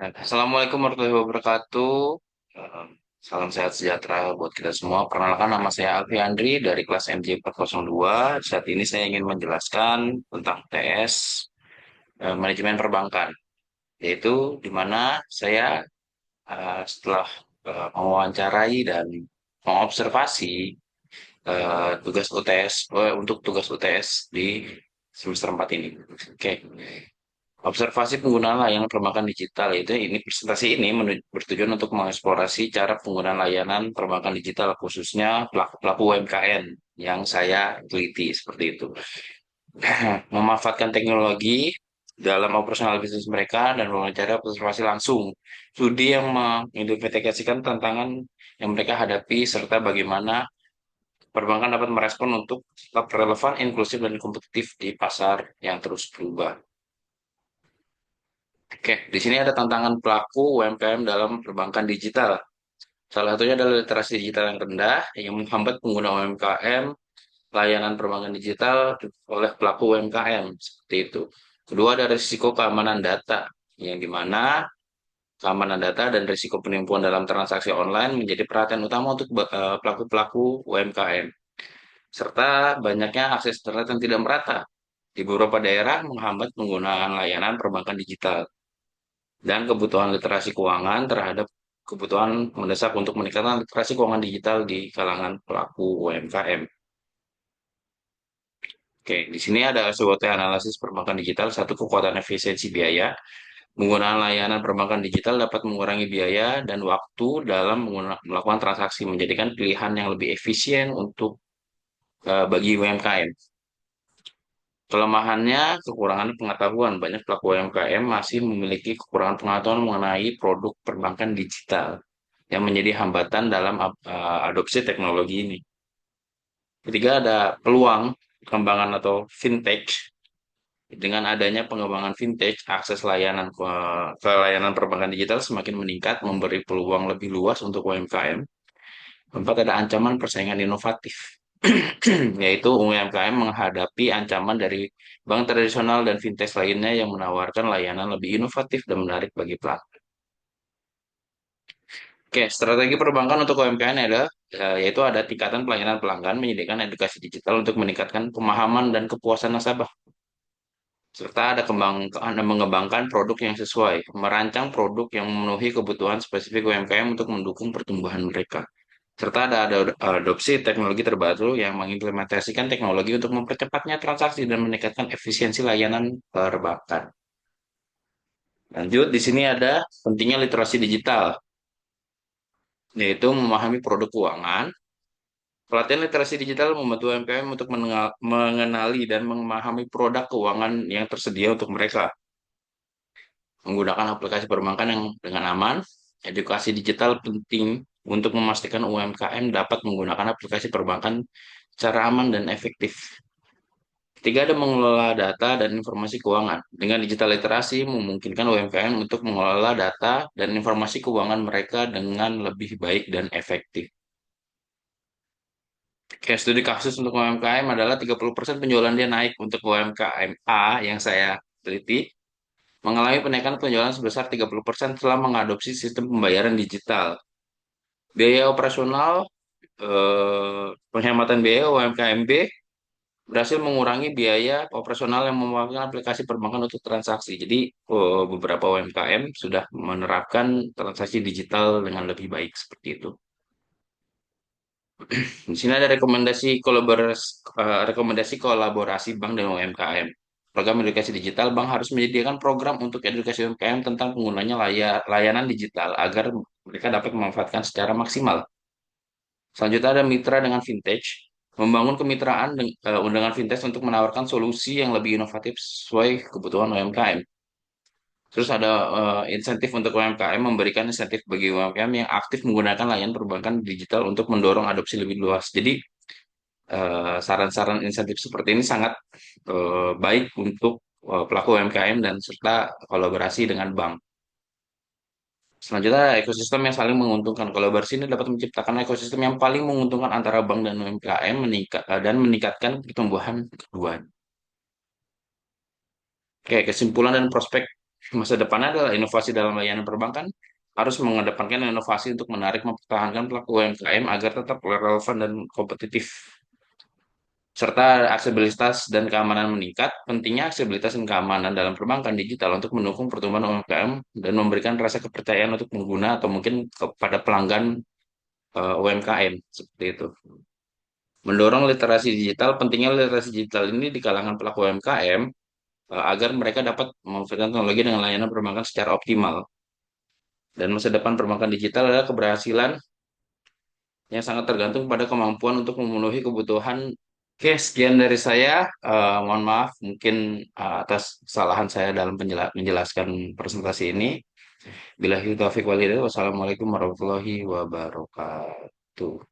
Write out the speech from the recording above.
Assalamualaikum warahmatullahi wabarakatuh. Eh, Salam sehat sejahtera buat kita semua. Perkenalkan nama saya Alfi Andri dari kelas MJ 402. Saat ini saya ingin menjelaskan tentang TS manajemen perbankan, yaitu di mana saya setelah mewawancarai dan mengobservasi tugas UTS untuk tugas UTS di semester 4 ini. Oke. Observasi penggunaan layanan perbankan digital itu ini presentasi ini bertujuan untuk mengeksplorasi cara penggunaan layanan perbankan digital khususnya pelaku-pelaku UMKM yang saya teliti seperti itu. Memanfaatkan teknologi dalam operasional bisnis mereka dan wawancara observasi langsung. Studi yang mengidentifikasikan tantangan yang mereka hadapi serta bagaimana perbankan dapat merespon untuk tetap relevan, inklusif, dan kompetitif di pasar yang terus berubah. Oke, di sini ada tantangan pelaku UMKM dalam perbankan digital. Salah satunya adalah literasi digital yang rendah yang menghambat pengguna UMKM layanan perbankan digital oleh pelaku UMKM seperti itu. Kedua ada risiko keamanan data yang dimana keamanan data dan risiko penipuan dalam transaksi online menjadi perhatian utama untuk pelaku-pelaku UMKM. Serta banyaknya akses internet yang tidak merata di beberapa daerah menghambat penggunaan layanan perbankan digital dan kebutuhan literasi keuangan terhadap kebutuhan mendesak untuk meningkatkan literasi keuangan digital di kalangan pelaku UMKM. Oke, di sini ada SWOT analisis perbankan digital, satu kekuatan efisiensi biaya. Penggunaan layanan perbankan digital dapat mengurangi biaya dan waktu dalam melakukan transaksi, menjadikan pilihan yang lebih efisien untuk bagi UMKM. Kelemahannya, kekurangan pengetahuan. Banyak pelaku UMKM masih memiliki kekurangan pengetahuan mengenai produk perbankan digital yang menjadi hambatan dalam adopsi teknologi ini. Ketiga, ada peluang pengembangan atau fintech. Dengan adanya pengembangan fintech, akses layanan ke layanan perbankan digital semakin meningkat, memberi peluang lebih luas untuk UMKM. Keempat, ada ancaman persaingan inovatif, yaitu UMKM menghadapi ancaman dari bank tradisional dan fintech lainnya yang menawarkan layanan lebih inovatif dan menarik bagi pelaku. Oke, strategi perbankan untuk UMKM ada, yaitu ada tingkatan pelayanan pelanggan, menyediakan edukasi digital untuk meningkatkan pemahaman dan kepuasan nasabah, serta ada mengembangkan produk yang sesuai, merancang produk yang memenuhi kebutuhan spesifik UMKM untuk mendukung pertumbuhan mereka. Serta ada adopsi teknologi terbaru yang mengimplementasikan teknologi untuk mempercepatnya transaksi dan meningkatkan efisiensi layanan perbankan. Lanjut, di sini ada pentingnya literasi digital, yaitu memahami produk keuangan. Pelatihan literasi digital membantu UMKM untuk mengenali dan memahami produk keuangan yang tersedia untuk mereka. Menggunakan aplikasi perbankan yang dengan aman, edukasi digital penting untuk memastikan UMKM dapat menggunakan aplikasi perbankan secara aman dan efektif. Ketiga, ada mengelola data dan informasi keuangan. Dengan digital literasi memungkinkan UMKM untuk mengelola data dan informasi keuangan mereka dengan lebih baik dan efektif. Kayak studi kasus untuk UMKM adalah 30% penjualan dia naik untuk UMKM A yang saya teliti, mengalami kenaikan penjualan sebesar 30% setelah mengadopsi sistem pembayaran digital. Biaya operasional, penghematan biaya UMKM B berhasil mengurangi biaya operasional yang memakai aplikasi perbankan untuk transaksi. Jadi, beberapa UMKM sudah menerapkan transaksi digital dengan lebih baik seperti itu. Di sini ada rekomendasi kolaborasi bank dengan UMKM. Program edukasi digital, bank harus menyediakan program untuk edukasi UMKM tentang penggunanya layanan digital agar mereka dapat memanfaatkan secara maksimal. Selanjutnya ada mitra dengan fintech, membangun kemitraan dengan fintech untuk menawarkan solusi yang lebih inovatif sesuai kebutuhan UMKM. Terus ada insentif untuk UMKM, memberikan insentif bagi UMKM yang aktif menggunakan layanan perbankan digital untuk mendorong adopsi lebih luas. Jadi saran-saran insentif seperti ini sangat baik untuk pelaku UMKM dan serta kolaborasi dengan bank. Selanjutnya, ekosistem yang saling menguntungkan. Kolaborasi ini dapat menciptakan ekosistem yang paling menguntungkan antara bank dan UMKM dan meningkatkan pertumbuhan kedua. Oke, kesimpulan dan prospek. Masa depannya adalah inovasi dalam layanan perbankan harus mengedepankan inovasi untuk menarik mempertahankan pelaku UMKM agar tetap relevan dan kompetitif serta aksesibilitas dan keamanan meningkat. Pentingnya aksesibilitas dan keamanan dalam perbankan digital untuk mendukung pertumbuhan UMKM dan memberikan rasa kepercayaan untuk pengguna atau mungkin kepada pelanggan UMKM seperti itu. Mendorong literasi digital, pentingnya literasi digital ini di kalangan pelaku UMKM agar mereka dapat memanfaatkan teknologi dengan layanan perbankan secara optimal. Dan masa depan perbankan digital adalah keberhasilan yang sangat tergantung pada kemampuan untuk memenuhi kebutuhan. Oke, sekian dari saya. Mohon maaf mungkin atas kesalahan saya dalam menjelaskan presentasi ini. Bila taufiq walhidayah, wassalamualaikum warahmatullahi wabarakatuh.